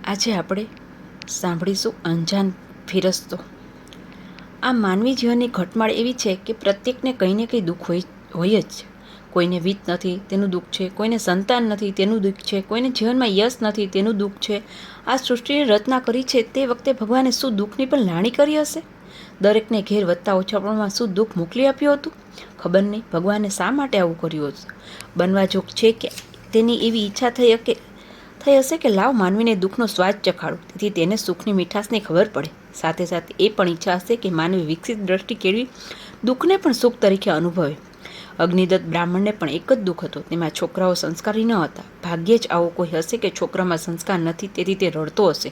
આજે આપણે સાંભળીશું અંજાન ફિરસ્તો. આ માનવી જીવનની ઘટમાળ એવી છે કે પ્રત્યેકને કંઈ ને કંઈ દુઃખ હોય જ. કોઈને વિત્ત નથી તેનું દુઃખ છે, કોઈને સંતાન નથી તેનું દુઃખ છે, કોઈને જીવનમાં યશ નથી તેનું દુઃખ છે. આ સૃષ્ટિની રચના કરી છે તે વખતે ભગવાને શું દુઃખની પણ લાણી કરી હશે? દરેકને ઘેર વધતા ઓછા પ્રમાણમાં શું દુઃખ મોકલી આપ્યું હતું? ખબર નહીં ભગવાને શા માટે આવું કર્યું હશે. બનવા જોગ છે કે તેની એવી ઈચ્છા થઈ હશે કે લાવ માનવીને દુઃખનો સ્વાદ ચખાડું, તેથી તેને સુખની મીઠાશની ખબર પડે. સાથે સાથે એ પણ ઈચ્છા હશે કે માનવી વિકસિત દ્રષ્ટિ કેળવી દુઃખને પણ સુખ તરીકે અનુભવે. અગ્નિદત્ત બ્રાહ્મણને પણ એક જ દુઃખ હતો, તેમાં છોકરાઓ સંસ્કારી ન હતા. ભાગ્યે જ આવો કોઈ હશે કે છોકરામાં સંસ્કાર નથી તેથી તે રડતો હશે.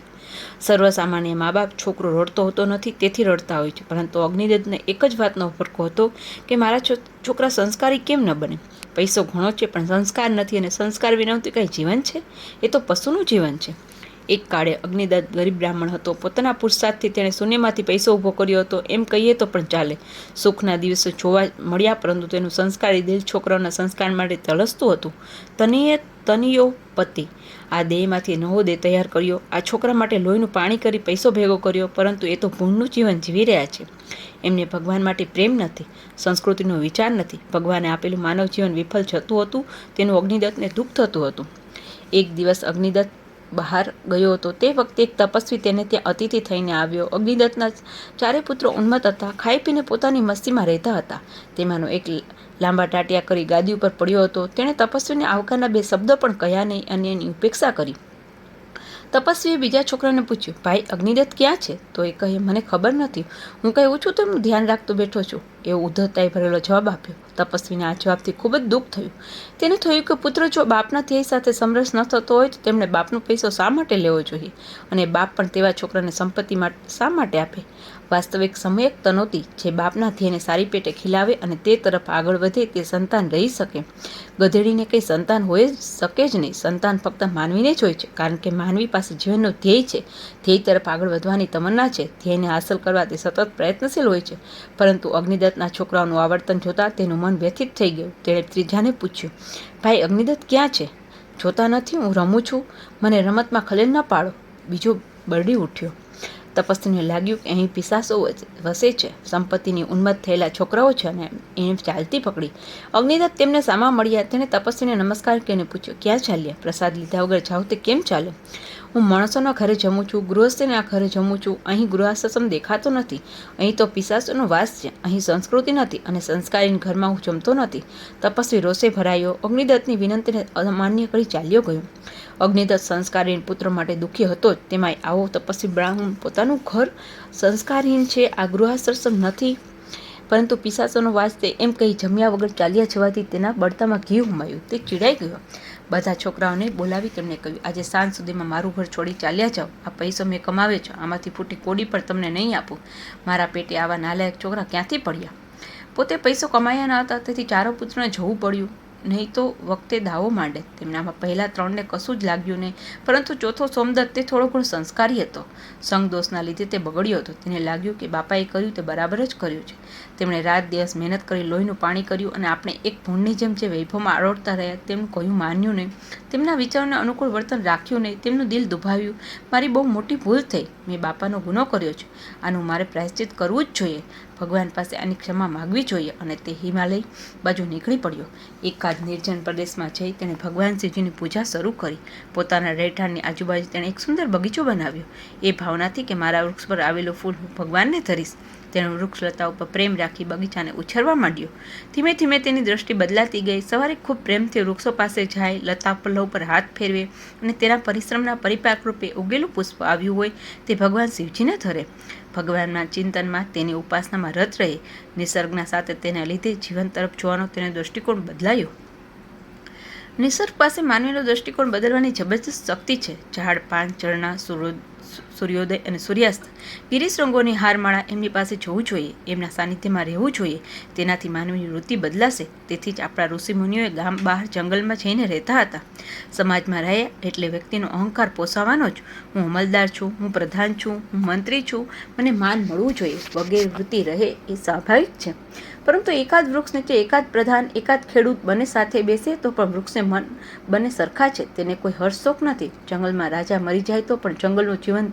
સર્વસામાન્ય મા બાપ છોકરો રડતો હોતો નથી તેથી રડતા હોય છે, પરંતુ અગ્નિદત્તને એક જ વાતનો ફરકો હતો કે મારા છોકરા સંસ્કારી કેમ ન બને. પૈસો ઘણો છે પણ સંસ્કાર નથી, અને સંસ્કાર વિના તો કંઈ જીવન છે? એ તો પશુનું જીવન છે. એક કાળે અગ્નિદત્ત ગરીબ બ્રાહ્મણ હતો. પોતાના પુરુષાર્થથી તેણે શૂન્યમાંથી પૈસો ઊભો કર્યો હતો એમ કહીએ તો પણ ચાલે. સુખના દિવસો જોવા મળ્યા, પરંતુ તેનું સંસ્કારી દિલ છોકરાઓના સંસ્કાર માટે તલસતું હતું. તનિયો પતિ આ દેહમાંથી નવો દેહ તૈયાર કર્યો, આ છોકરા માટે લોહીનું પાણી કરી પૈસો ભેગો કર્યો, પરંતુ એ તો ભૂંડનું જીવન જીવી રહ્યા છે. એમને ભગવાન માટે પ્રેમ નથી, સંસ્કૃતિનો વિચાર નથી. ભગવાને આપેલું માનવ જીવન વિફળ જતું હતું, તેનું અગ્નિદત્તને દુઃખ થતું હતું. એક દિવસ અગ્નિદત્ત બહાર ગયો હતો. તે વખતે એક તપસ્વી તેને ત્યાં અતિથિ થઈને આવ્યો. અગ્નિદત્તના ચારે પુત્રો ઉન્મત્ત હતા, ખાઈ પીને પોતાની મસ્તીમાં રહેતા હતા. તેમાંનો એક લાંબા ટાટિયા કરી ગાદી ઉપર પડ્યો હતો. તેણે તપસ્વીને આવકારના બે શબ્દો પણ કહ્યા નહીં અને એની ઉપેક્ષા કરી. તપસ્વીએ બીજા છોકરાને પૂછ્યું, ભાઈ અગ્નિદત્ત ક્યાં છે? તો એ કહે, મને ખબર નથી, હું કહું છું તો એનું ધ્યાન રાખતો બેઠો છું, એવો ઉદ્ધતાએ ભરેલો જવાબ આપ્યો. તપસ્વીને આ જવાબથી ખૂબ જ દુઃખ થયું. તેને થયું કે પુત્ર જો બાપના ધ્યેય સાથે સમરસ ન થતો હોય તો તેમણે બાપનો પૈસો શા માટે લેવો જોઈએ, અને બાપ પણ તેવા છોકરાને સંપત્તિ શા માટે આપે? વાસ્તવિક સમયક તનોતી જે બાપના ધ્યેયને સારી પેટે ખીલાવે અને તે તરફ આગળ વધે તે સંતાન રહી શકે. ગધેડીને કંઈ સંતાન હોય શકે જ નહીં. સંતાન ફક્ત માનવીને જ હોય છે, કારણ કે માનવી પાસે જીવનનું ધ્યેય છે, ધ્યેય તરફ આગળ વધવાની તમન્ના છે. ધ્યેયને હાંસલ કરવા તે સતત પ્રયત્નશીલ હોય છે. પરંતુ અગ્નિદત્તના છોકરાઓનું આવર્તન જોતાં તેનું મન વ્યથિત થઈ ગયું. તેણે ત્રીજાને પૂછ્યું, ભાઈ અગ્નિદત્ત ક્યાં છે? જોતા નથી હું રમું છું, મને રમતમાં ખલેલ ન પાડો. બીજો બરડી ઉઠ્યો. તપસ્વીને લાગ્યું કે અહીં પિશાચો વસે છે, સંપત્તિની ઉન્મત્ત થયેલા છોકરાઓ છે, અને એને ચાલતી પકડી. અગ્નિદત્ત તેમને સામા મળ્યા. તેણે તપસ્વીને નમસ્કાર કરીને પૂછ્યું, ક્યાં ચાલ્યા? પ્રસાદ લીધા વગર જાવ તે કેમ ચાલે? હું માણસોના ઘરે જમું છું, ગૃહસ્થના ઘરે જમું છું. અહીં ગૃહાશ્રમ દેખાતો નથી. અહીં તો પિશાચોનો વાસ છે. અહીં સંસ્કૃતિ નથી, અને સંસ્કારી ઘરમાં હું જમતો નથી. તપસ્વી રોષે ભરાયો. અગ્નિદત્તની વિનંતીને અમાન્ય કરી ચાલ્યો ગયો. અગ્નિદત્ત સંસ્કારીન પુત્ર માટે દુઃખી હતો જ, તેમાં આવો તપસ્વી બ્રાહ્મણ પોતાનું ઘર સંસ્કારહીન છે, આ ગૃહાશ્રમ નથી, પરંતુ પિશાચોનો વાસ છે એમ કહી જમ્યા વગર ચાલ્યા જવાથી તેના બળતામાં ઘી ઉમાયું. તે ચીડાઈ ગયો. બધા છોકરાઓને બોલાવી તેમને કહ્યું, આજે સાંજ સુધીમાં મારું ઘર છોડી ચાલ્યા જાઓ. આ પૈસો મેં કમાવ્યો છે, આમાંથી ફૂટી કોડી પણ તમને નહીં આપું. મારા પેટે આવા નાલાયક છોકરા ક્યાંથી પડ્યા? પોતે પૈસો કમાયા ન હતા, તેથી ચારો પુત્રને જવું પડ્યું, નહીં તો વખતે દાવો માંડે. તેમનામાં પહેલા ત્રણને કશું જ લાગ્યું નહીં, પરંતુ ચોથો સોમદત્ત તે થોડો ઘણો સંસ્કારી હતો. સંગદોષના લીધે તે બગડ્યો હતો. તેને લાગ્યું કે બાપાએ કર્યું તે બરાબર જ કર્યું છે. તેમણે રાત દિવસ મહેનત કરી લોહીનું પાણી કર્યું, અને આપણે એક ભૂંડની જેમ જે વૈભવમાં આરોળતા રહ્યા તેમનું કહ્યું માન્યું નહીં, તેમના વિચારોને અનુકૂળ વર્તન રાખ્યું નહીં. તેમનું દિલ દુભાવ્યું. મારી બહુ મોટી ભૂલ થઈ, મેં બાપાનો ગુનો કર્યો છે, આનું મારે પ્રાયશ્ચિત કરવું જ જોઈએ. ભગવાન પાસે આની ક્ષમા માગવી જોઈએ. અને તે હિમાલય બાજુ નીકળી પડ્યો. એકાદ નિર્જન પ્રદેશમાં જઈ તેણે ભગવાન શિવજીની પૂજા શરૂ કરી. પોતાના રહેઠાણની આજુબાજુ તેણે એક સુંદર બગીચો બનાવ્યો, એ ભાવનાથી કે મારા વૃક્ષ પર આવેલું ફૂલ હું ભગવાનને ધરીશ. તેણે વૃક્ષ લતા ઉપર પ્રેમ રાખી બગીચાને ઉછેરવા માંડ્યો. ધીમે ધીમે તેની દ્રષ્ટિ બદલાતી ગઈ. સવારે ખૂબ પ્રેમથી વૃક્ષો પાસે જાય, લતા પલ્લવ પર હાથ ફેરવે, અને તેના પરિશ્રમના પરિપાક રૂપે ઉગેલું પુષ્પ આવ્યું હોય તે ભગવાન શિવજીને ધરે. ભગવાનના ચિંતનમાં, તેની ઉપાસનામાં રત રહે. નિસર્ગના સાથે તેના લીધે જીવન તરફ જોવાનો તેનો દૃષ્ટિકોણ બદલાયો. નિસર્ગ પાસે માનવીનો દૃષ્ટિકોણ બદલવાની જબરજસ્ત શક્તિ છે. ઝાડ, પાન, ઝરણા, સૂર્યોદય અને સૂર્યાસ્ત, ગિરીશૃંગોની હારમાળા એમની પાસે જવું જોઈએ, એમના સાનિધ્યમાં રહેવું જોઈએ. તેનાથી માનવીની વૃત્તિ બદલાશે. તેથી જ આપણા ઋષિમુનિઓએ ગામ બહાર જંગલમાં જઈને રહેતા હતા. સમાજમાં રહ્યા એટલે વ્યક્તિનો અહંકાર પોસાવાનો જ. હું અમલદાર છું, હું પ્રધાન છું, હું મંત્રી છું, મને માન મળવું જોઈએ વગેરે વૃત્તિ રહે એ સ્વાભાવિક છે. પરંતુ એકાદ વૃક્ષ નીચે એકાદ પ્રધાન, એકાદ ખેડૂત બંને સાથે બેસે તો પણ વૃક્ષને મન બંને સરખા છે, તેને કોઈ હર્ષશોક નથી. જંગલમાં રાજા મરી જાય તો પણ જંગલનું જીવન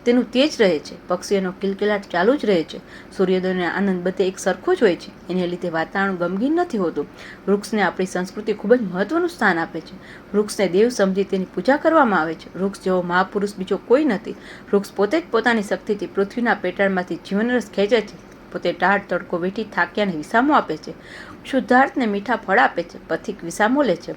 તેનું તે જ રહે છે. પક્ષીઓનો કિલકિલાટ ચાલુ જ રહે છે. સૂર્યોદયનો આનંદ બધે એક સરખો જ હોય છે. એને લીધે વાતાવરણ ગમગીન નથી હોતું. વૃક્ષને આપણી સંસ્કૃતિ ખૂબ જ મહત્વનું સ્થાન આપે છે. વૃક્ષને દેવ સમજી તેની પૂજા કરવામાં આવે છે. વૃક્ષ જેવો મહાપુરુષ બીજો કોઈ નથી. વૃક્ષ પોતે જ પોતાની શક્તિથી પૃથ્વીના પેટાળમાંથી જીવનરસ ખેંચે છે. પોતે ટાઢ તડકો વેઠી થાક્યાને વિસામો આપે છે. શુદ્ધાર્થને મીઠા ફળ આપે છે. પથિક વિસામો લે છે.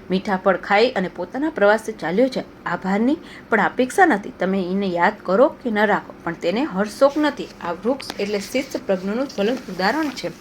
મીઠા ફળ ખાઈ અને પોતાના પ્રવાસે ચાલ્યો જાય. આભારની પણ અપેક્ષા નથી. તમે એને યાદ કરો કે ન રાખો, પણ તેને હર્ષશોક નથી. આ વૃક્ષ એટલે શિસ્ત પ્રજ્ઞનું જ્વલંત ઉદાહરણ છે.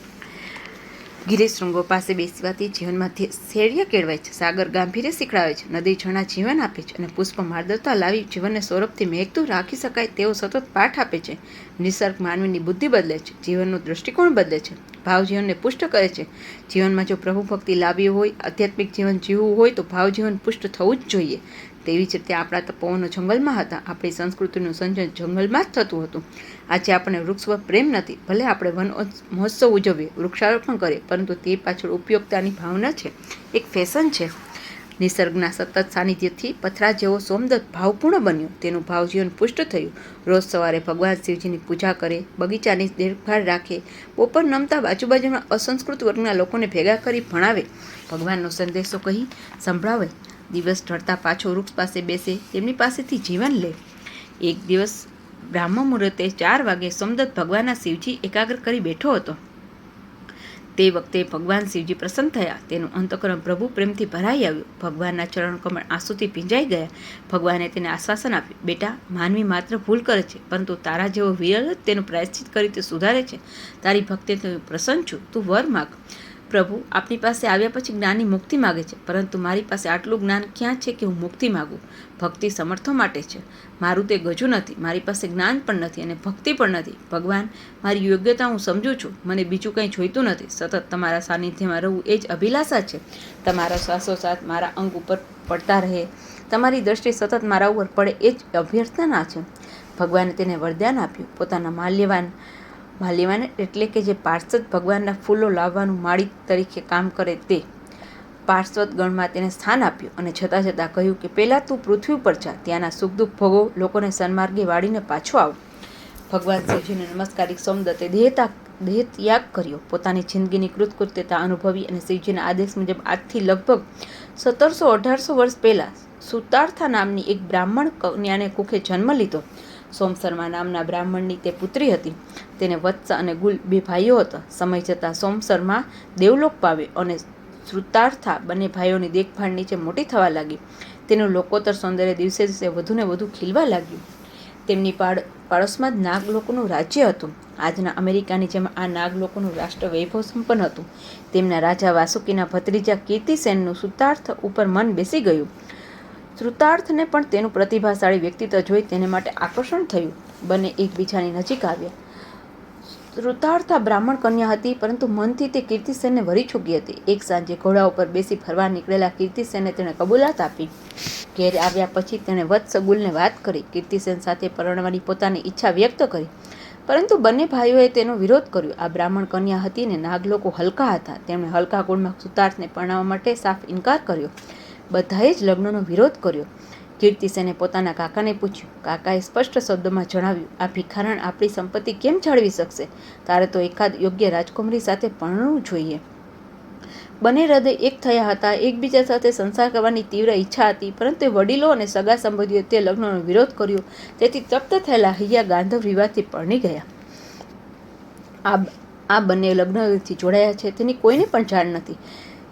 ગિરીશ શૃંગો પાસે બેસવાથી જીવનમાં શૈર્ય કેળવાય છે. સાગર ગાંભીર્ય શીખડાવે છે. નદી ઝરણા જીવન આપે છે. અને પુષ્પ માર્દવતા લાવી જીવનને સૌરભથી મહેકતું રાખી શકાય તેવો સતત પાઠ આપે છે. નિસર્ગ માનવીની બુદ્ધિ બદલે છે. જીવનનો દૃષ્ટિકોણ બદલે છે. ભાવ જીવનને પુષ્ટ કરે છે. જીવનમાં જો પ્રભુ ભક્તિ લાવવી હોય, આધ્યાત્મિક જીવન જીવવું હોય તો ભાવ જીવન પુષ્ટ થવું જ જોઈએ. તેવી જ રીતે આપણા તપોવનો જંગલમાં હતા. આપણી સંસ્કૃતિનું સંજન જંગલમાં જ થતું હતું. આજે આપણે વૃક્ષ પર પ્રેમ નથી. ભલે આપણે વન મહોત્સવ ઉજવીએ, વૃક્ષારોપણ કરીએ, પરંતુ તે પાછળ ઉપયોગતાની ભાવના છે, એક ફેશન છે. નિસર્ગના સતત સાનિધ્યથી પથરા જેવો સોમદત્ત ભાવપૂર્ણ બન્યો. તેનું ભાવજીવન પુષ્ટ થયું. રોજ સવારે ભગવાન શિવજીની પૂજા કરે, બગીચાની દેખભાળ રાખે, બપોર નમતા બાજુબાજુના અસંસ્કૃત વર્ગના લોકોને ભેગા કરી ભણાવે, ભગવાનનો સંદેશો કહી સંભળાવે. દિવસ ઢળતા પાછો વૃક્ષ પાસે બેસે, તેમની પાસેથી જીવન લે. એક દિવસ બ્રાહ્મ મુહૂર્તે 4 વાગે સોમદત્ત ભગવાનના શિવજી એકાગ્ર કરી બેઠો હતો. તે વખતે ભગવાન શિવજી પ્રસન્ન થયા. તેનું અંતઃકરણ પ્રભુ પ્રેમથી ભરાઈ આવ્યું. ભગવાનના ચરણકમળ આંસુથી ભીંજાઈ ગયા. ભગવાને તેને આશ્વાસન આપ્યું, બેટા, માનવી માત્ર ભૂલ કરે છે, પરંતુ તારા જેવો વિરલ તેનું પ્રાયશ્ચિત કરી તે સુધારે છે. તારી ભક્તિથી હું પ્રસન્ન છું. તું વર માગ. પ્રભુ આપની પાસે આવ્યા પછી જ્ઞાની મુક્તિ માગે છે, પરંતુ મારી પાસે આટલું જ્ઞાન ક્યાં છે કે હું મુક્તિ માગું? ભક્તિ સમર્થો માટે છે. મારું તે ગજું નથી. મારી પાસે જ્ઞાન પણ નથી અને ભક્તિ પણ નથી. ભગવાન, મારી યોગ્યતા હું સમજું છું. મને બીજું કંઈ જોઈતું નથી. સતત તમારા સાનિધ્યમાં રહેવું એ જ અભિલાષા છે. તમારા શ્વાસોશ્વાસ મારા અંગ ઉપર પડતા રહે, તમારી દ્રષ્ટિ સતત મારા ઉપર પડે, એ જ અભ્યર્થના છે. ભગવાને તેને વરદાન આપ્યું. પોતાના માલ્યવાન એટલે કે જે પાર્ષદ ભગવાનના ફૂલો લાવવાનું માળી તરીકે કામ કરે તે પાર્ષદ ગણમાં તેને સ્થાન આપ્યું અને જતાં જતાં કહ્યું કે પહેલાં તું પૃથ્વી ઉપર જા, ત્યાંના સુખ દુઃખ ભોગવ, લોકોને સન્માર્ગે વાળીને પાછો આવ. ભગવાન શિવજીને નમસ્કારી સોમદત્તે દેહ ત્યાગ કર્યો. પોતાની જિંદગીની કૃતકૃત્યતા અનુભવી અને શિવજીના આદેશ મુજબ આજથી લગભગ 1700-1800 વર્ષ પહેલાં સુતાર્થા નામની એક બ્રાહ્મણ કન્યાને કુખે જન્મ લીધો. સોમશર્મા નામના બ્રાહ્મણની તે પુત્રી હતી. તેને વત્સ અને ગુલ 2 ભાઈઓ હતા. સમય જતાં સોમશર્મા દેવલોક પામ્યો અને શ્રુતાર્થા બંને ભાઈઓની દેખભાળ નીચે મોટી થવા લાગી. તેનું લોકોત્તર સૌંદર્ય દિવસે દિવસે વધુને વધુ ખીલવા લાગ્યું. તેમની પાડોશમાં જ નાગલોકોનું રાજ્ય હતું. આજના અમેરિકાની જેમ આ નાગલોકોનું રાષ્ટ્ર વૈભવ સંપન્ન હતું. તેમના રાજા વાસુકીના ભત્રીજા કીર્તિસેનનું શ્રુતાર્થ ઉપર મન બેસી ગયું. શ્રુતાર્થને પણ તેનું પ્રતિભાશાળી વ્યક્તિત્વ જોઈ તેને માટે આકર્ષણ થયું. બંને એકબીજાની નજીક આવ્યા. શ્રુતાર્થા બ્રાહ્મણ કન્યા હતી, પરંતુ મનથી તે કીર્તિસેનને વરી ચૂકી હતી. એક સાંજે ઘોડા ઉપર બેસી ફરવા નીકળેલા કીર્તિસેને તેણે કબૂલાત આપી. ઘેર આવ્યા પછી તેણે વત્સગુલને વાત કરી. કીર્તિસેન સાથે પરણવાની પોતાની ઈચ્છા વ્યક્ત કરી, પરંતુ બંને ભાઈઓએ તેનો વિરોધ કર્યો. આ બ્રાહ્મણ કન્યા હતી ને નાગલોકો હલકા હતા. તેમણે હલકા કુળમાં શ્રુતાર્થને પરણાવવા માટે સાફ ઇનકાર કર્યો. બધાએ જ લગ્નનો વિરોધ કર્યો. કીર્તિસેને પોતાના કાકાને પૂછ્યું. કાકાએ સ્પષ્ટ શબ્દોમાં જણાવ્યું, આ ભિખારણ આપણી સંપત્તિ કેમ જાળવી શકશે? તારે તો એકાદ યોગ્ય રાજકુમારી સાથે પરણવું જોઈએ. બંને હૃદય એક થયા હતા. એકબીજા સાથે સંસાર કરવાની તીવ્ર ઈચ્છા હતી, પરંતુ વડીલો અને સગા સંબંધીઓએ તે લગ્નનો વિરોધ કર્યો. તેથી તપ્ત થયેલા હૈયા ગાંધર્વ વિવાહથી પરણી ગયા. આ બંને લગ્નથી જોડાયા છે તેની કોઈને પણ જાણ નથી.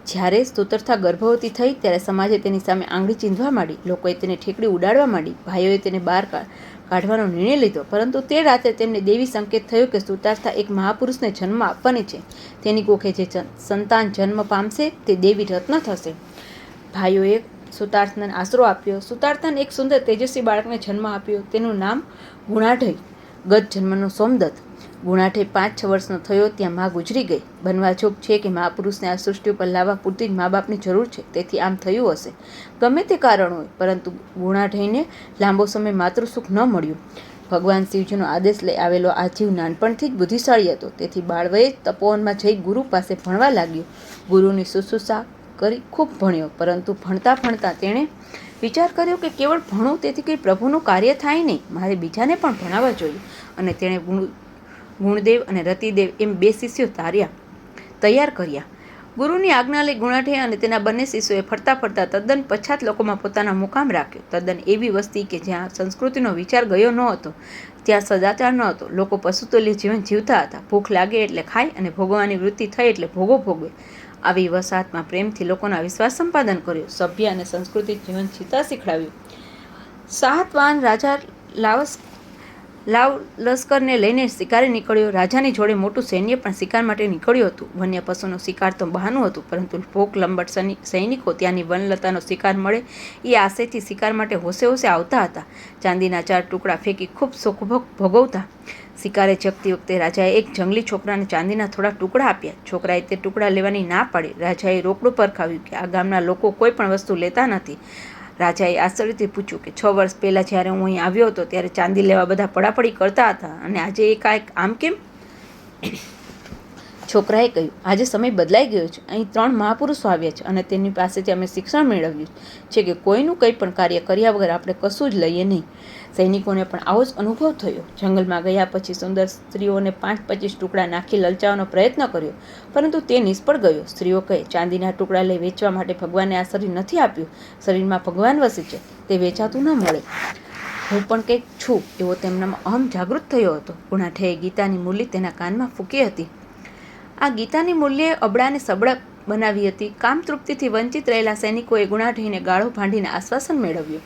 જ્યારે સુતર્થા ગર્ભવતી થઈ ત્યારે સમાજે તેની સામે આંગળી ચીંધવા માંડી. લોકોએ તેને ઠેકડી ઉડાડવા માંડી. ભાઈઓએ તેને બહાર કાઢવાનો નિર્ણય લીધો, પરંતુ તે રાતે તેમને દેવી સંકેત થયો કે સુતાર્થા એક મહાપુરુષને જન્મ આપવાની છે. તેની કોખે જે સંતાન જન્મ પામશે તે દેવી રત્ન થશે. ભાઈઓએ સુતાર્થાને આશરો આપ્યો. સુતાર્થાને એક સુંદર તેજસ્વી બાળકને જન્મ આપ્યો. તેનું નામ ગુણાઢય, ગત જન્મનો સોમદત્ત. ગુણાઢય 5-6 વર્ષનો થયો ત્યાં મા ગુજરી ગઈ. બનવાજોગ છે કે મહાપુરુષને આ સૃષ્ટિ ઉપર લાવવા પૂરતી જ મા બાપની જરૂર છે, તેથી આમ થયું હશે. ગમે તે કારણ હોય, પરંતુ ગુણાઢયને લાંબો સમય માતૃસુખ ન મળ્યું. ભગવાન શિવજીનો આદેશ લઈ આવેલો આ જીવ નાનપણથી જ બુદ્ધિશાળી હતો. તેથી બાળવયે જ તપોવનમાં જઈ ગુરુ પાસે ભણવા લાગ્યો. ગુરુની શુશ્રૂષા કરી ખૂબ ભણ્યો, પરંતુ ભણતા ભણતા તેણે વિચાર કર્યો કે કેવળ ભણું તેથી કંઈ પ્રભુનું કાર્ય થાય નહીં, મારે બીજાને પણ ભણાવવા જોઈએ. અને તેણે ગુણદેવ અને રતિદેવ એમ 2 શિષ્યો તૈયાર કર્યા. ગુરુની આજ્ઞા લઈ ગુણાઠે અને તેના બંને શિષ્યોએ ફરતા ફરતા તદ્દન પછાત લોકોમાં પોતાનો મુકામ રાખ્યો. તદ્દન એવી વસ્તી કે જ્યાં સંસ્કૃતિનો વિચાર ગયો ન હતો, ત્યાં સદાચાર ન હતો. લોકો પશુતુલ્ય જીવન જીવતા હતા. ભૂખ લાગે એટલે ખાય અને ભોગવવાની વૃત્તિ થઈ એટલે ભોગો ભોગવે. આવી વસાહતમાં પ્રેમથી લોકોના વિશ્વાસ સંપાદન કર્યો, સભ્ય અને સંસ્કૃતિ જીવન જીવતા શીખડાવ્યું. સાતવાહન રાજા લાવ લશ્કરને લઈને શિકારે નીકળ્યો. રાજાની જોડે મોટું સૈન્ય પણ શિકાર માટે નીકળ્યું હતું. વન્ય પશુનો શિકાર તો બહાનું હતું, પરંતુ ભોક લંબટ સૈનિકો ત્યાંની વનલતાનો શિકાર મળે એ આશયથી શિકાર માટે હોશે હોશે આવતા હતા. ચાંદીના 4 ટુકડા ફેંકી ખૂબ સુખ ભોગવતા. શિકારે જગતી વખતે રાજાએ એક જંગલી છોકરાને ચાંદીના થોડા ટુકડા આપ્યા. છોકરાએ તે ટુકડા લેવાની ના પાડી. રાજાએ રોકડું પરખાવ્યું કે આ ગામના લોકો કોઈ પણ વસ્તુ લેતા નથી. રાજાએ આશ્ચર્યથી પૂછ્યું કે 6 વર્ષ પહેલાં જ્યારે હું અહીં આવ્યો હતો ત્યારે ચાંદી લેવા બધા પડાપડી કરતા હતા, અને આજે એકાએક આમ કેમ? છોકરાએ કહ્યું, આજે સમય બદલાઈ ગયો છે. અહીં 3 મહાપુરુષો આવ્યા છે અને તેમની પાસેથી અમે શિક્ષણ મેળવ્યું છે કે કોઈનું કંઈ પણ કાર્ય કર્યા વગર આપણે કશું જ લઈએ નહીં. સૈનિકોને પણ આવો જ અનુભવ થયો. જંગલમાં ગયા પછી સુંદર સ્ત્રીઓને 5-25 ટુકડા નાખી લલચાવવાનો પ્રયત્ન કર્યો, પરંતુ તે નિષ્ફળ ગયો. સ્ત્રીઓ કહે, ચાંદીના ટુકડા લઈ વેચવા માટે ભગવાને આ શરીર નથી આપ્યું. શરીરમાં ભગવાન વસે છે, તે વેચાતું ન મળે. હું પણ કંઈક છું એવો તેમનામાં અહમ જાગૃત થયો હતો. ગુણાઠેએ ગીતાની મૂર્તિ તેના કાનમાં ફૂંકી હતી. આ ગીતાની મૂલ્યે અબડાને સબળા બનાવી હતી. કામ તૃપ્તિથી વંચિત રહેલા સૈનિકોએ ગુણાઠઈને ગાળો ભાંડીને આશ્વાસન મેળવ્યું.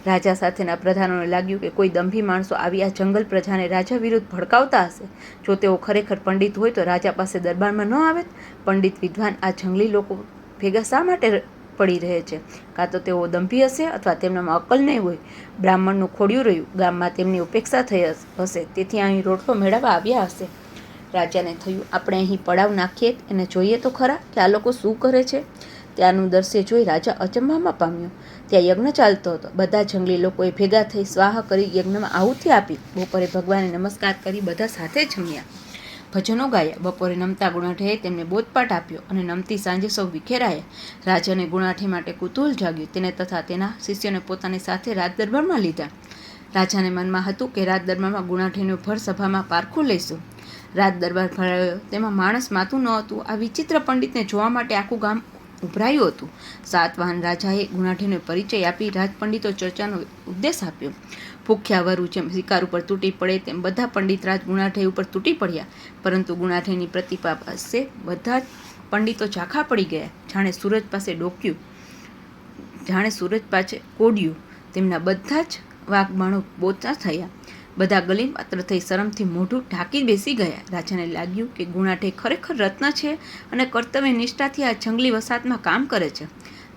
રાજા સાથેના પ્રધાનોને લાગ્યું કે કોઈ દંભી માણસો આવી આ જંગલ પ્રજાને રાજા વિરુદ્ધ ભડકાવતા હશે. જો તેઓ ખરેખર પંડિત હોય તો રાજા પાસે દરબારમાં ન આવે. પંડિત વિદ્વાન આ જંગલી લોકો ભેગા શા માટે પડી રહે છે? કાં તો તેઓ દંભી હશે અથવા તેમનામાં અક્કલ નહીં હોય. બ્રાહ્મણનું ખોડિયું રહ્યું. ગામમાં તેમની ઉપેક્ષા થઈ હશે, તેથી અહીં રોટલો મેળવવા આવ્યા હશે. રાજાને થયું, આપણે અહીં પડાવ નાખીએ, એને જોઈએ તો ખરા કે આ લોકો શું કરે છે. ત્યાંનું દ્રશ્ય જોઈ રાજા અચંબામાં પામ્યો. ત્યાં યજ્ઞ ચાલતો હતો. બધા જંગલી લોકોએ ભેગા થઈ સ્વાહા કરી યજ્ઞમાં આહુતિ આપી. બપોરે ભગવાનને નમસ્કાર કરી બધા સાથે જમ્યા, ભજનો ગાયા. બપોરે નમતા ગુણાઠેએ તેમને બોધપાઠ આપ્યો અને નમતી સાંજે સૌ વિખેરાયા. રાજાને ગુણાઠી માટે કુતૂહલ જાગ્યું. તેને તથા તેના શિષ્યોને પોતાની સાથે રાજ દરબારમાં લીધા. રાજાને મનમાં હતું કે રાજ દરબારમાં ગુણાઠીનું ભર સભામાં પારખું લઈશું. રાજ દરબાર ભરાયો. તેમાં માણસ માતું ન હતું. આ વિચિત્ર પંડિતને જોવા માટે આખું ગામ ઉભરાયું હતું. સાતવાહન રાજાએ ગુણાઠીનો પરિચય આપી રાજપંડિતો ચર્ચાનો ઉદ્દેશ આપ્યો. ભૂખ્યા વરુ જેમ શિકાર ઉપર તૂટી પડે તેમ બધા પંડિતરાજ ગુણાઠી ઉપર તૂટી પડ્યા. પરંતુ ગુણાઠીની પ્રતિભા પાસે બધા જ પંડિતો ઝાંખા પડી ગયા. જાણે સૂરજ પાસે ડોક્યું, જાણે સૂરજ પાસે કોડ્યું. તેમના બધા જ વાઘબાણો બોચા થયા. બધા ગલીન પાત્ર થઈ શરમથી મોઢું ઢાંકી બેસી ગયા. રાજાને લાગ્યું કે ગુણાઠી ખરેખર રત્ન છે અને કર્તવ્ય નિષ્ઠાથી આ જંગલી વસાહતમાં કામ કરે છે.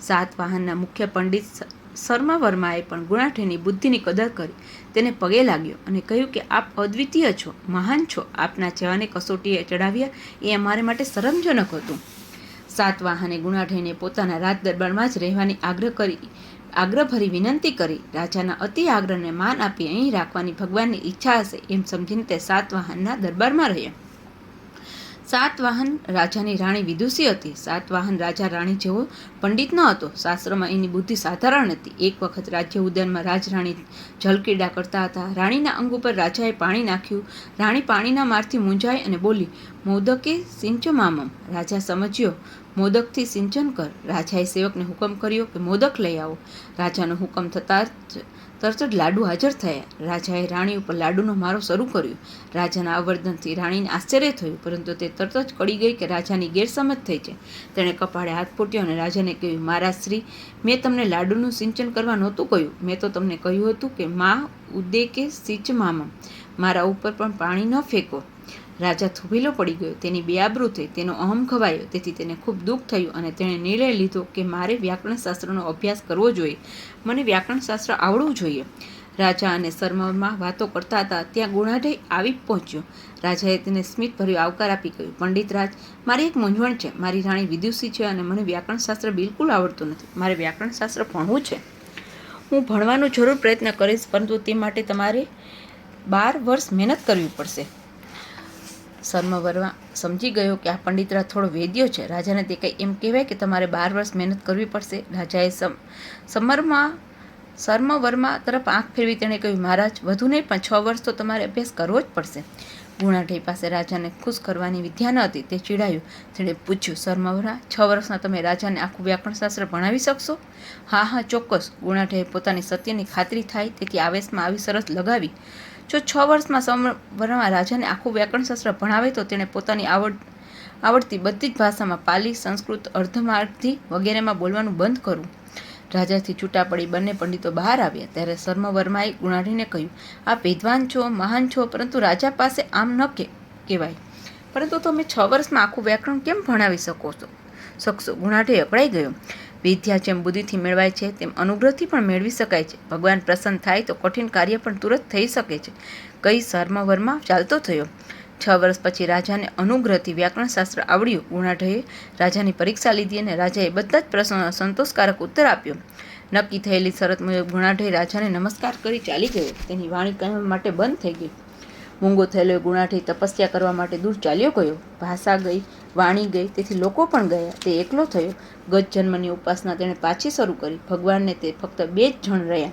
સાતવાહનના મુખ્ય પંડિત શર્મા-વર્માએ પણ ગુણાઠીની બુદ્ધિની કદર કરી. તેને પગે લાગ્યો અને કહ્યું કે આપ અદ્વિતીય છો, મહાન છો. આપના જેવાને કસોટીએ ચડાવ્યા એ અમારે માટે શરમજનક હતું. સાતવાહને ગુણાઠીને પોતાના રાજ દરબારમાં જ રહેવાની આગ્રહભરી વિનંતી કરી. રાજાના અતિ આગ્રહને માન આપી અહીં રાખવાની ભગવાનની ઈચ્છા હશે એમ સમજીને તે સાતવાહનના દરબારમાં રહ્યા. સાતવાહન રાજાની રાણી વિદુષી હતી. સાતવાહન રાજા રાણી જેવો પંડિત ન હતો. શાસ્ત્રમાં એની બુદ્ધિ સાધારણ હતી. એક વખત રાજ્ય ઉદ્યાનમાં રાજરાણી જલક્રીડા કરતા હતા. રાણીના અંગ ઉપર રાજાએ પાણી નાખ્યું. રાણી પાણીના મારથી મૂંઝાઈ અને બોલી, મોદકે સિંચમામમ. રાજા સમજ્યો, મોદકથી સિંચન કર. રાજાએ સેવકને હુકમ કર્યો કે મોદક લઈ આવો. રાજાનો હુકમ થતાં તરત જ લાડુ હાજર થયા. રાજાએ રાણી ઉપર લાડુનો મારો શરૂ કર્યો. રાજાના અવર્ધનથી રાણીને આશ્ચર્ય થયું, પરંતુ તે તરત જ કળી ગઈ કે રાજાની ગેરસમજ થઈ છે. તેણે કપાળે હાથ ફૂટ્યો અને રાજાને કહ્યું, મારા શ્રી, મેં તમને લાડુનું સિંચન કરવા નહોતું કહ્યું. મેં તો તમને કહ્યું હતું કે મા ઉદ્દેકે સિંચમામમ, મારા ઉપર પણ પાણી ન ફેંકો. રાજા થોભીલો પડી ગયો. તેની બેઆબરૂ થઈ. તેનો અહમ ખવાયો. તેથી તેને ખૂબ દુઃખ થયું અને તેણે નિર્ણય લીધો કે મારે વ્યાકરણશાસ્ત્રનો અભ્યાસ કરવો જોઈએ. મને વ્યાકરણશાસ્ત્ર આવડવું જોઈએ. રાજા અને શર્મામાં વાતો કરતા હતા ત્યાં ગુણાઠી આવી પહોંચ્યો. રાજાએ તેને સ્મિતભર્યો આવકાર આપી કહ્યું, પંડિતરાજ, મારી એક મૂંઝવણ છે. મારી રાણી વિદુષી છે અને મને વ્યાકરણશાસ્ત્ર બિલકુલ આવડતું નથી. મારે વ્યાકરણશાસ્ત્ર ભણવું છે. હું ભણવાનો જરૂર પ્રયત્ન કરીશ, પરંતુ તે માટે તમારે 12 વર્ષ મહેનત કરવી પડશે. સર્મવર્મા સમજી ગયો કે આ પંડિતરાજ થોડો વેદ્યો છે. રાજાને તે કંઈ એમ કહેવાય કે તમારે 12 વર્ષ મહેનત કરવી પડશે? રાજાએ સર્મવર્મા તરફ આંખ ફેરવી તેણે કહ્યું, મહારાજ, વધુ નહીં પણ 6 વર્ષ તો તમારે અભ્યાસ કરવો જ પડશે. ગુણાઢય પાસે રાજાને ખુશ કરવાની વિદ્યા ન હતી. તે ચીડાયું. તેણે પૂછ્યું, સર્મવર્મા, 6 વર્ષમાં તમે રાજાને આખું વ્યાકરણશાસ્ત્ર ભણાવી શકશો? હા હા, ચોક્કસ. ગુણાઢયે પોતાની સત્યની ખાતરી થાય તેથી આવેશમાં આવી શરત લગાવી. જો 6 વર્ષમાં સર્મવર્મા રાજાને આખું વ્યાકરણશાસ્ત્ર ભણાવે તો તેણે પોતાની આવડતી બધી જ ભાષામાં પાલી, સંસ્કૃત, અર્ધમાગધી વગેરેમાં બોલવાનું બંધ કરવું. રાજાથી છૂટા પડી બંને પંડિતો બહાર આવ્યા ત્યારે સર્મવર્માએ ગુણાઢયને કહ્યું, આપ વિદ્વાન છો, મહાન છો, પરંતુ રાજા પાસે આમ ન કહેવાય. પરંતુ તમે 6 વર્ષમાં આખું વ્યાકરણ કેમ ભણાવી શકશો? ગુણાઢય અકળાઈ ગયો. વિદ્યા જેમ બુદ્ધિથી મેળવાય છે તેમ અનુગ્રહથી પણ મેળવી શકાય છે. ભગવાન પ્રસન્ન થાય તો કઠિન કાર્ય પણ તુરંત થઈ શકે છે. કહી સર્મવર્મા ચાલતો થયો. 6 વર્ષ પછી રાજાને અનુગ્રહથી વ્યાકરણશાસ્ત્ર આવડ્યું. ગુણાઢયે રાજાની પરીક્ષા લીધી અને રાજાએ બધા જ પ્રશ્નોનો સંતોષકારક ઉત્તર આપ્યો. નક્કી થયેલી શરત મુજબ ગુણાઢય રાજાને નમસ્કાર કરી ચાલી ગયો. તેની વાણી કાયમ માટે બંધ થઈ ગઈ. મૂંગો થયેલો ગુણાઢય તપસ્યા કરવા માટે દૂર ચાલ્યો ગયો. ભાષા ગઈ, વાણી ગઈ, તેથી લોકો પણ ગયા. તે એકલો થયો. ગત જન્મની ઉપાસના તેણે પાછી શરૂ કરી. ભગવાનને તે ફક્ત 2 જ જણ રહ્યા.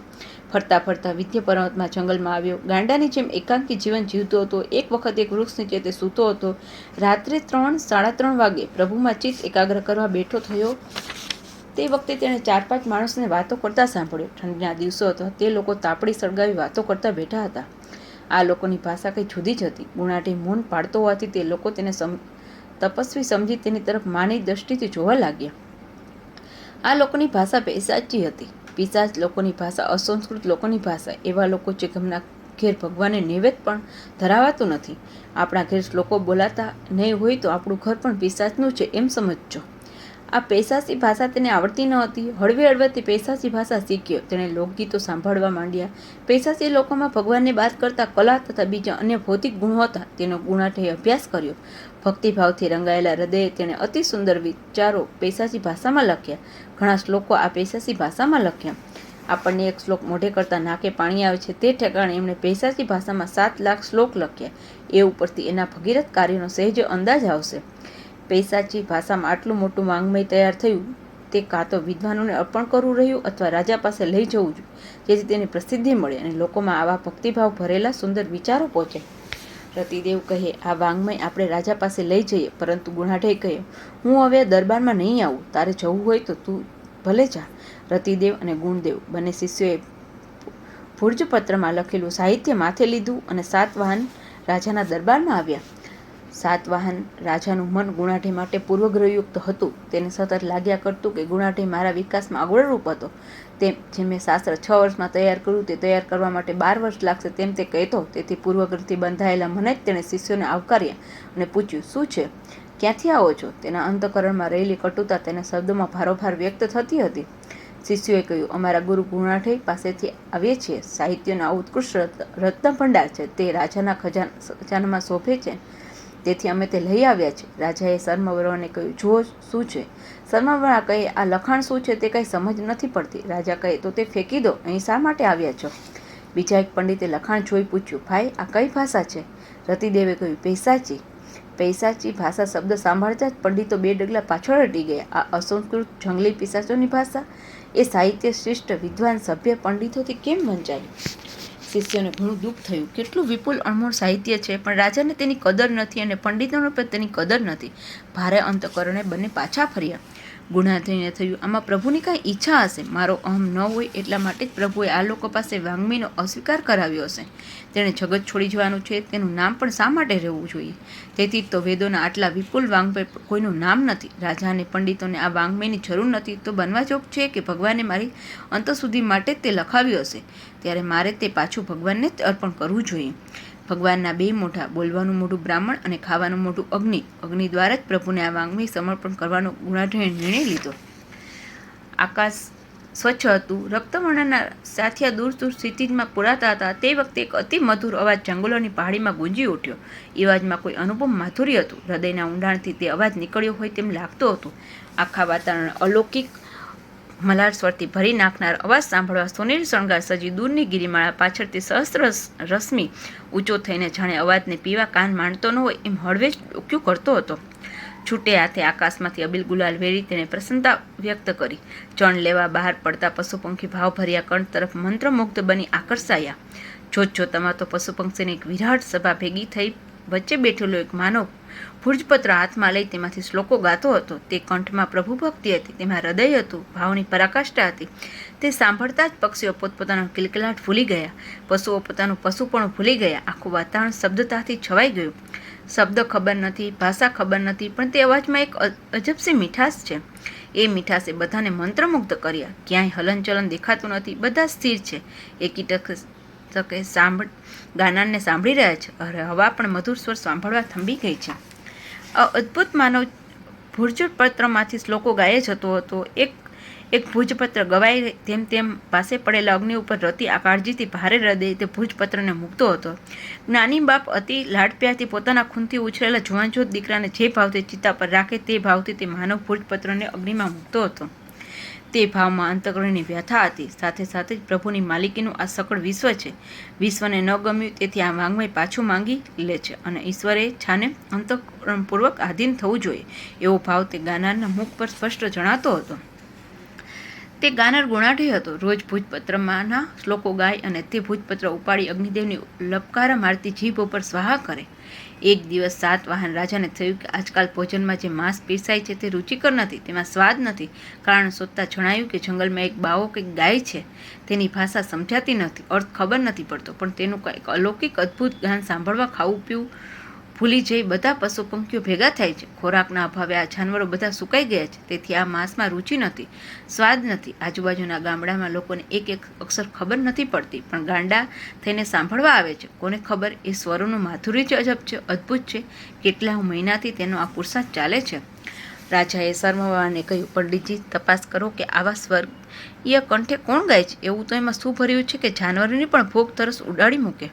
ફરતા ફરતા વિદ્યા પર્વતમાં જંગલમાં આવ્યો. ગાંડાની જેમ એકાંકી જીવન જીવતો હતો. એક વખત એક વૃક્ષ નીચે તે સૂતો હતો. રાત્રે 3, 3:30 વાગે પ્રભુમાં ચિત્ત એકાગ્ર કરવા બેઠો થયો. તે વખતે તેણે 4-5 માણસને વાતો કરતા સાંભળ્યો. ઠંડીના દિવસો હતા. તે લોકો તાપડી સળગાવી વાતો કરતા બેઠા હતા. આ લોકોની ભાષા કંઈ જુદી જ હતી. ગુણાઢય મૌન પાડતો હોવાથી તે લોકો તેને તપસ્વી સમજી તેની તરફ માની દ્રષ્ટિથી જોવા લાગ્યા. આ લોકોની ભાષા પૈશાચી હતી. પિશાચ લોકોની ભાષા, અસંસ્કૃત લોકોની ભાષા. એવા લોકો જે ગમના ઘેર ભગવાનને નૈવેદ્ય પણ ધરાવાતું નથી. આપણા ઘેર શ્લોકો બોલાતા નહીં હોય તો આપણું ઘર પણ પિશાચનું છે એમ સમજજો. આ પૈશાચી ભાષા તેને આવડતી ન હતી. હળવે હળવે તે પૈશાચી ભાષા શીખ્યો. તેણે લોકગીતો સાંભળવા માંડ્યા. પૈશાચી લોકોમાં ભગવાનને બાદ કરતા કલા તથા બીજા અન્ય ભૌતિક ગુણો હતા. તેનો ગુણાઢયે અભ્યાસ કર્યો. ભક્તિભાવથી રંગાયેલા હૃદયે તેણે અતિ સુંદર વિચારો પૈશાચી ભાષામાં લખ્યા. ઘણા શ્લોકો આ પૈશાચી ભાષામાં લખ્યા. આપણને એક શ્લોક મોઢે કરતા નાકે પાણી આવે છે તે ઠેકાણે એમણે પૈશાચી ભાષામાં 7 લાખ શ્લોક લખ્યા. એ ઉપરથી એના ભગીરથ કાર્યનો સહેજ અંદાજ આવશે. પૈશાચી ભાષામાં આટલું મોટું વાંગ્મય તૈયાર થયું તે કાં તો વિદ્વાનોને અર્પણ કરવું રહ્યું અથવા રાજા પાસે લઈ જવું જોઈએ, જેથી તેની પ્રસિદ્ધિ મળે અને લોકોમાં આવા ભક્તિભાવ ભરેલા સુંદર વિચારો પહોંચે. રતિદેવ કહે, આ વાંગ્મય આપણે રાજા પાસે લઈ જઈએ. પરંતુ ગુણાઢય કહે, હું હવે દરબારમાં નહીં આવું. તારે જવું હોય તો તું ભલે જા. રતિદેવ અને ગુણદેવ બંને શિષ્યોએ ભુર્જપત્રમાં લખેલું સાહિત્ય માથે લીધું અને સાતવાહન રાજાના દરબારમાં આવ્યા. સાતવાહન રાજાનું મન ગુણાઢય માટે પૂર્વગ્રહયુક્ત હતું. તેને સતત લાગ્યા કરતું કે ગુણાઢય મારા વિકાસમાં અગવડરૂપ હતો. જેમ મેં શાસ્ત્ર 6 વર્ષમાં તૈયાર કર્યું તે તૈયાર કરવા માટે 12 વર્ષ લાગશે તેમ તે કહેતો. તેથી પૂર્વગ્રહથી બંધાયેલા મને જ તેણે શિષ્યોને આવકાર્યા અને પૂછ્યું, શું છે? ક્યાંથી આવો છો? તેના અંતઃકરણમાં રહેલી કટુતા તેના શબ્દોમાં ભારોભાર વ્યક્ત થતી હતી. શિષ્યોએ કહ્યું, અમારા ગુરુ ગુણાઢય પાસેથી આવીએ છીએ. સાહિત્યનો આ ઉત્કૃષ્ટ રત્નભંડાર છે. તે રાજાના ખજાનામાં શોભે છે. તેથી અમે તે લઈ આવ્યા છીએ. રાજાએ સર્મવર્માને કહ્યું, જુઓ શું છે. સર્મવર્મા કહે, આ લખાણ શું છે તે કંઈ સમજ નથી પડતી. રાજા કહે, તો તે ફેંકી દો. અહીં શા માટે આવ્યા છો? બીજા એક પંડિતે લખાણ જોઈ પૂછ્યું, ભાઈ, આ કઈ ભાષા છે? રતિદેવે કહ્યું, પૈશાચી. પૈશાચી ભાષા શબ્દ સાંભળતા જ પંડિતો 2 ડગલા પાછળ હટી ગયા. આ અસંસ્કૃત જંગલી પિશાચોની ભાષા એ સાહિત્ય શિષ્ટ વિદ્વાન સભ્ય પંડિતોથી કેમ વંચાય? શિષ્યોને ઘણું દુઃખ થયું. કેટલું વિપુલ અણમોલ સાહિત્ય છે, પણ રાજાને તેની કદર નથી અને પંડિતોને પણ તેની કદર નથી. ભારે અંતઃકરણે બંને પાછા ફર્યા. ગુણાઢયને થયું, આમાં પ્રભુની કાંઈ ઈચ્છા હશે. મારો અહમ ન હોય એટલા માટે જ પ્રભુએ આ લોકો પાસે વાંગ્મયનો અસ્વીકાર કરાવ્યો હશે. તેણે જગત છોડી જવાનું છે. તેનું નામ પણ શા માટે રહેવું જોઈએ? તેથી તો વેદોના આટલા વિપુલ વાંગ્મય કોઈનું નામ નથી. રાજા અને પંડિતોને આ વાંગ્મયની જરૂર નથી તો બનવા જોગ છે કે ભગવાને મારી અંત સુધી માટે જ તે લખાવ્યું હશે. ત્યારે મારે તે પાછું ભગવાનને જ અર્પણ કરવું જોઈએ. ભગવાનના 2 મોઢા, બોલવાનું મોઢું બ્રાહ્મણ અને ખાવાનું મોઢું અગ્નિ. અગ્નિ દ્વારા જ પ્રભુને આ વાંગ્મય સમર્પણ કરવાનો ગુણાઢયે નિર્ણય લીધો. આકાશ સ્વચ્છ હતું. રક્તવર્ણના સાથિયા દૂર દૂર ક્ષિતિજમાં પુરાતા હતા. તે વખતે એક અતિ મધુર અવાજ જંગલોની પહાડીમાં ગુંજી ઉઠ્યો. એ અવાજમાં કોઈ અનુપમ માધુર્ય હતું. હૃદયના ઊંડાણથી તે અવાજ નીકળ્યો હોય તેમ લાગતું હતું. આખા વાતાવરણ અલૌકિક મલાર સ્વરથી ભરી નાખનાર અવાજ સાંભળવા સોનેરી શણગાર સજી દૂરની ગિરિમાળા પાછળથી સહસ્ત્ર રશ્મિ ઊંચો થઈને જાણે અવાજને પીવા કાન માંડતો ન હોય એમ હળવે ડોક્યું કરતો હતો. છૂટે હાથે આકાશમાંથી અબીલ ગુલાલ વેરી તેણે પ્રસન્નતા વ્યક્ત કરી. ચણ લેવા બહાર પડતા પશુપંખી ભાવભર્યા કણ તરફ મંત્રમુગ્ધ બની આકર્ષાયા. જોતજોતામાં તો પશુપંક્ષીની એક વિરાટ સભા ભેગી થઈ. વચ્ચે બેઠેલો એક માનવ ભુજપત્ર હાથમાં લઈ તેમાંથી શ્લોકો ગાતો હતો. તે કંઠમાં પ્રભુ ભક્તિ હતી, તેમાં હૃદય હતું, ભાવની પરાકાષ્ઠા હતી. તે સાંભળતા જ પક્ષીઓ પોતપોતાનો કિલકિલાટ ભૂલી ગયા, પશુઓ પોતાનું પશુપણું ભૂલી ગયા. આખું વાતાવરણ શબ્દતાથી છવાઈ ગયું. શબ્દ ખબર નથી, ભાષા ખબર નથી, પણ તે અવાજમાં એક અજબસી મીઠાશ છે. એ મીઠાશે બધાને મંત્રમુગ્ધ કર્યા. ક્યાંય હલનચલન દેખાતું નથી, બધા સ્થિર છે. એકી ટકે ગાનારને સાંભળી રહ્યા છે. અરે હવા પણ મધુર સ્વર સાંભળવા થંભી ગઈ છે. આ અદ્ભુત માનવ ભુજપત્રમાંથી શ્લોકો ગાયે જતો હતો. એક ભુજપત્ર ગવાય તેમ તેમ પાસે પડેલા અગ્નિ ઉપર રતી આ કાળજીથી ભારે હૃદય તે ભુજપત્રને મૂકતો હતો. જ્ઞાની બાપ અતિ લાડપ્યારથી પોતાના ખૂનથી ઉછરેલા જુવાનજોત દીકરાને જે ભાવથી ચિત્તા પર રાખે તે ભાવથી તે માનવ ભુજપત્રને અગ્નિમાં મૂકતો હતો. તે ભાવમાં અંતકરણની વ્યથા હતી. સાથે સાથે જ પ્રભુની માલિકીનું આ સકળ વિશ્વ છે. વિશ્વને ન ગમ્યું તેથી આ વાંગમય પાછું માંગી લે છે અને ઈશ્વરે છાને અંતકરણપૂર્વક આધીન થવું જોઈએ એવો ભાવ તે ગાનારના મુખ પર સ્પષ્ટ જણાતો હતો. તે ગાનાર ગુણાઢ્ય હતો. રોજ ભુજપત્રમાંના શ્લોકો ગાય અને તે ભુજપત્ર ઉપાડી અગ્નિદેવની લપકારા મારતી જીભ ઉપર સ્વાહા કરે. એક દિવસ સાતવાહન રાજાને થયું કે આજકાલ ભોજનમાં જે માંસ પીરસાય છે તે રુચિકર નથી, તેમાં સ્વાદ નથી. કારણ શોધતા જણાયું કે જંગલમાં એક બાવો કંઈક ગાય છે. તેની ભાષા સમજાતી નથી, અર્થ ખબર નથી પડતો, પણ તેનું કંઈક અલૌકિક અદ્ભુત ગાન સાંભળવા ખાવું પીવું ભૂલી જઈ બધા પશુ પંખીઓ ભેગા થાય છે. ખોરાકના અભાવે આ જાનવરો બધા સુકાઈ ગયા છે. તેથી આ માંસમાં રુચિ નથી, સ્વાદ નથી. આજુબાજુના ગામડામાં લોકોને એક એક અક્ષર ખબર નથી પડતી, પણ ગાંડા થઈને સાંભળવા આવે છે. કોને ખબર એ સ્વરોનું માધુર્ય જ અજબ છે, અદ્ભુત છે. કેટલા મહિનાથી તેનો આ પુરુષાર્થ ચાલે છે. રાજાએ સર્મવાળાને કહ્યું, પંડિતજી તપાસ કરો કે આવા સ્વર્ગીય કંઠે કોણ ગાય છે. એવું તો એમાં શું ભર્યું છે કે જાનવરોની પણ ભૂખ તરસ ઉડાડી મૂકે.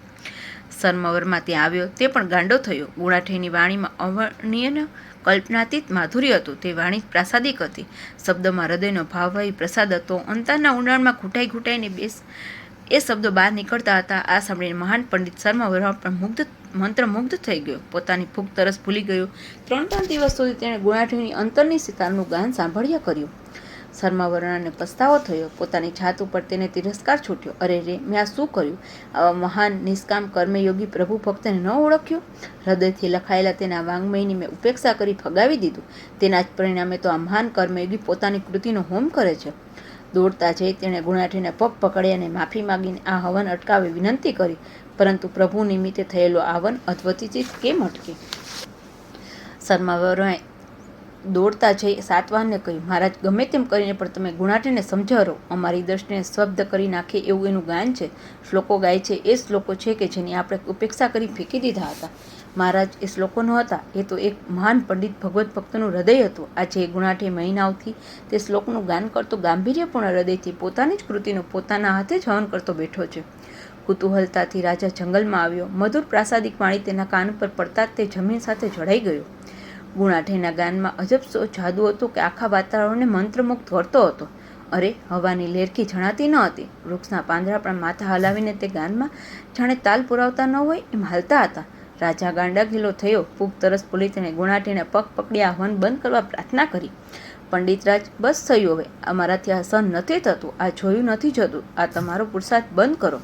સર્મવરમાં ત્યાં આવ્યો તે પણ ગાંડો થયો. ગુણાઠઈની વાણીમાં અવર્ણનીય કલ્પનાતીત માધુર્ય હતું. તે વાણી પ્રાસાદિક હતી. શબ્દોમાં હૃદયનો ભાવવાહી પ્રસાદ હતો. અંતરના ઊંડાણમાં ઘૂંટાઈને એ શબ્દો બહાર નીકળતા હતા. આ સાંભળીને મહાન પંડિત સર્મવર પણ મંત્રમુગ્ધ થઈ ગયો. પોતાની ભૂખ તરસ ભૂલી ગયો. 3 દિવસ સુધી તેણે ગુણાઠઈની અંતરની સિતારનું ગાન સાંભળ્યા કર્યું. સર્મવર્ણાને પસ્તાવો થયો. પોતાની જાત ઉપર તેને તિરસ્કાર છૂટ્યો. અરે રે, મેં આ શું કર્યું? આવા મહાન નિષ્કામ કર્મયોગી પ્રભુ ભક્તને ન ઓળખ્યો? હૃદયથી લખાયેલા તેના વાંગમયની મેં ઉપેક્ષા કરી ફગાવી દીધું. તેના જ પરિણામે તો આ મહાન કર્મયોગી પોતાની કૃતિનો હોમ કરે છે. દોડતા જઈ તેણે ગુણાઠીને પગ પકડ્યા અને માફી માગીને આ હવન અટકાવી વિનંતી કરી. પરંતુ પ્રભુ નિમિત્તે થયેલો આ હવન અધવતીથી કેમ અટકે? સર્મવર્ણાએ દોડતા જઈ સાતવાહનને કહ્યું, મહારાજ, ગમે તેમ કરીને પણ તમે ગુણાઠીને સમજાવો. અમારી દ્રષ્ટિને સ્તબ્ધ કરી નાખે એવું એનું ગાન છે. શ્લોકો ગાય છે એ શ્લોકો છે કે જેની આપણે ઉપેક્ષા કરી ફેંકી દીધા હતા. મહારાજ, એ શ્લોકો નહોતા, એ તો એક મહાન પંડિત ભગવત ભક્તનું હૃદય હતું. આજે ગુણાઠી મહિનાઓથી તે શ્લોકનું ગાન કરતો ગાંભીર્યપૂર્ણ હૃદયથી પોતાની જ કૃતિનું પોતાના હાથે જ હવન કરતો બેઠો છે. કુતૂહલતાથી રાજા જંગલમાં આવ્યો. મધુર પ્રાસાદિક વાણી તેના કાન પર પડતા જ તે જમીન સાથે જડાઈ ગયો. ગુણાઠઈના ગાનમાં અજબ જાદુ હતો કે આખા વાતાવરણને મંત્રમુગ્ધ કરતો હતો. અરે, હવાની લેરકી જણાતી ન હતી. વૃક્ષના પાંદડા પણ માથા હલાવીને તે ગાનમાં જાણે તાલ પુરાવતા ન હોય એમ હાલતા હતા. રાજા ગાંડાઘેલો થયો. ભૂખ તરસ ભૂલી તેણે ગુણાઠીને પગ પકડી આ હવન બંધ કરવા પ્રાર્થના કરી. પંડિતરાજ, બસ થયું હવે. અમારાથી આ સહન નથી થતું, આ જોયું નથી જતું. આ તમારો પુરુષાર્થ બંધ કરો.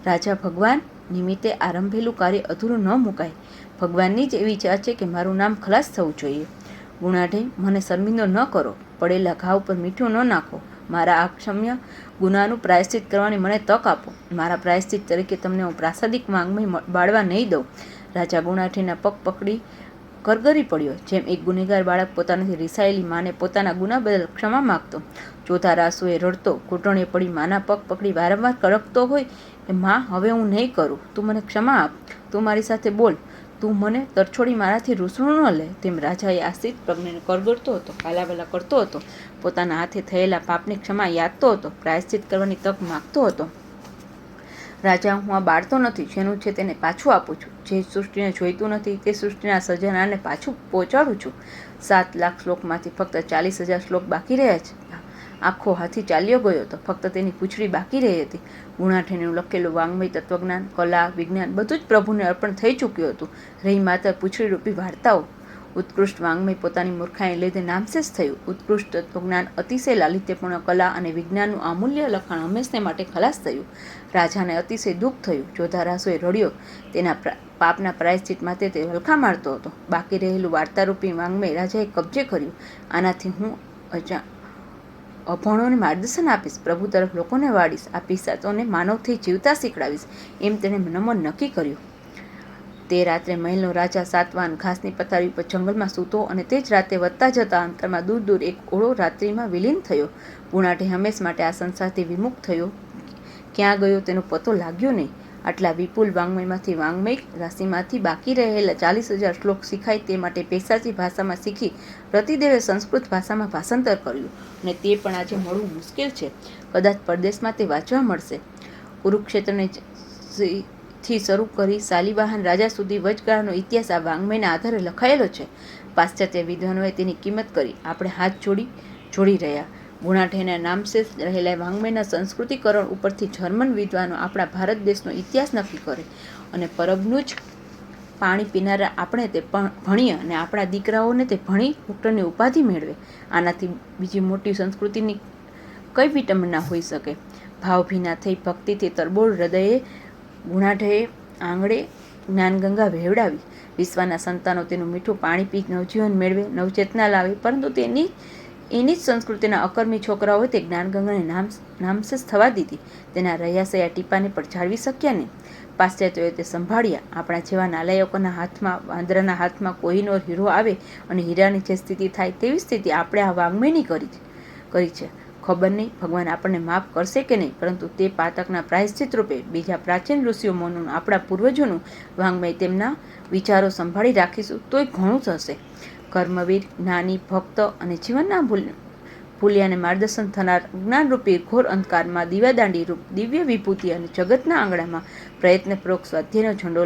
રાજા, ભગવાન નિમિત્તે આરંભેલું કાર્ય અધૂરું ન મુકાય. ભગવાનની જ એવી ઈચ્છા છે કે મારું નામ ખલાસ થવું જોઈએ. ગુણાઠઈ, મને શર્મિંદો ન કરો. પડેલા ઘા ઉપર મીઠું ન નાખો. મારા આ ક્ષમ્ય ગુનાનું પ્રાયશ્ચિત કરવાની મને તક આપો. મારા પ્રાયશ્ચિત તરીકે તમને હું પ્રાસાદિક વાંગમય બાળવા નહીં દઉં. રાજા ગુણાઠીના પગ પકડી કરગરી પડ્યો. જેમ એક ગુનેગાર બાળક પોતાનાથી રિસાયેલી માને પોતાના ગુના બદલ ક્ષમા માગતો, ચોધાર આંસુએ રડતો, ઘૂંટણીએ પડી માના પગ પકડી વારંવાર કડકતો હોય એ, માં, હવે હું નહીં કરું. તું મને ક્ષમા આપ. તું મારી સાથે બોલ. તું મને તરછોડી મારાથી રૂસણું ન લે. તેમ રાજાએ આશ્રિત પ્રજ્ઞને કરગરતો હતો, કાલાવાલા કરતો હતો, પોતાના હાથે થયેલા પાપની ક્ષમા યાચતો હતો, પ્રાયશ્ચિત કરવાની તક માગતો હતો. રાજા, હું આ બાળતો નથી. જેનું છે તેને પાછું આપું છું. જે સૃષ્ટિને જોઈતું નથી તે સૃષ્ટિના સર્જનારને પાછું પહોંચાડું છું. 7 લાખ શ્લોકમાંથી ફક્ત 40,000 શ્લોક બાકી રહ્યા છે. આખો હાથી ચાલ્યો ગયો હતો, ફક્ત તેની પૂંછડી બાકી રહી હતી. ગુણાઠેનું લખેલું વાङ्મય, તત્વજ્ઞાન, કલા, વિજ્ઞાન બધું જ પ્રભુને અર્પણ થઈ ચૂક્યું હતું. રહી માત્ર પૂંછડીરૂપી વાર્તાઓ. ઉત્કૃષ્ટ વાङ्મય પોતાની મૂર્ખાઈને લીધે નામશેષ થયું. ઉત્કૃષ્ટ તત્વજ્ઞાન, અતિશય લાલિત્યપૂર્ણ કલા અને વિજ્ઞાનનું અમૂલ્ય લખાણ હંમેશને માટે ખલાસ થયું. રાજાને અતિશય દુઃખ થયું. જોધારાસોએ રડ્યો. તેના પાપના પ્રાયશ્ચિત માટે તે વલખા મારતો હતો. બાકી રહેલું વાર્તારૂપી વાङ्મય રાજાએ કબજે કર્યું. આનાથી હું અભણોને માર્ગદર્શન આપીશ, પ્રભુ તરફ લોકોને વાળીશ, આ પિશાચોને માનવથી જીવતા શીખડાવીશ, એમ તેણે મનોમન નક્કી કર્યું. તે રાત્રે મહેલનો રાજા સાતવાહન ઘાસની પથારી ઉપર જંગલમાં સૂતો અને તે જ રાતે વધતા જતા અંતરમાં દૂર દૂર એક ઓળો રાત્રિમાં વિલીન થયો. ગુણાઠે હંમેશ માટે આ સંસારથી વિમુખ થયો. ક્યાં ગયો તેનો પતો લાગ્યો નહીં. આટલા વિપુલ વાङ्મયમાંથી વાङ्મય રાશિમાંથી બાકી રહેલા 40,000 શ્લોક શીખાય તે માટે પૈશાચી ભાષામાં શીખી રતિદેવે સંસ્કૃત ભાષામાં ભાષાંતર કર્યું, અને તે પણ આજે મળવું મુશ્કેલ છે. કદાચ પરદેશમાં તે વાંચવા મળશે. કુરુક્ષેત્રને થી શરૂ કરી શાલિવાહન રાજા સુધી વચગાળાનો ઇતિહાસ આ વાङ्મયના આધારે લખાયેલો છે. પાશ્ચાત્ય વિદ્વાનોએ તેની કિંમત કરી. આપણે હાથ જોડી રહ્યા. ગુણાઠેના નામશેષ રહેલા વાङ्મયના સંસ્કૃતિકરણ ઉપરથી જર્મન વિદ્વાનો આપણા ભારત દેશનો ઇતિહાસ નક્કી કરે, અને પરબનું જ પાણી પીનારા આપણે તે ભણીએ અને આપણા દીકરાઓને તે ભણી ડૉક્ટરની ઉપાધિ મેળવે. આનાથી બીજી મોટી સંસ્કૃતિની કઈ વિટંબના હોઈ શકે? ભાવભીના થઈ ભક્તિથી તરબોળ હૃદયે ગુણાઠે આંગળે જ્ઞાનગંગા વહેવડાવી. વિશ્વના સંતાનો તેનું મીઠું પાણી પી નવજીવન મેળવે, નવચેતના લાવે, પરંતુ એની જ સંસ્કૃતિના અકર્મી છોકરાઓએ તે જ્ઞાનગંગાને નામશેષ થવા દીધી. તેના રહ્યાસયા ટીપાને પણ જાળવી શક્યા નહીં. પાશ્ચાત્યોએ તે સંભાળ્યા. આપણા જેવા નાલાયકોના હાથમાં, વાંદરાના હાથમાં કોહિનૂર હીરો આવે અને હીરાની જે સ્થિતિ થાય તેવી સ્થિતિ આપણે આ વાङ्મયની કરી છે. ખબર નહીં ભગવાન આપણને માફ કરશે કે નહીં, પરંતુ તે પાતકના પ્રાયશ્ચિત રૂપે બીજા પ્રાચીન ઋષિઓ મુનિઓનું, આપણા પૂર્વજોનું વાङ्મય, તેમના વિચારો સંભાળી રાખીશું તોય ઘણું થશે. કર્મવીર, જ્ઞાની, ભક્ત અને જીવનના ભૂલ્યાને માર્ગદર્શન થનાર જ્ઞાનરૂપી ઘોર અંધકારમાં દીવાદાંડી રૂપ દિવ્ય વિભૂતિ અને જગતના આંગણામાં પ્રયત્નપૂર્વક સ્વાધ્યાયનો ઝંડો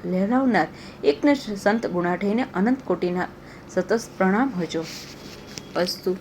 લહેરાવનાર એકનિષ્ઠ સંત ગુણાઠેયને અનંત કોટીના સતત પ્રણામ હજો. અસ્તુ.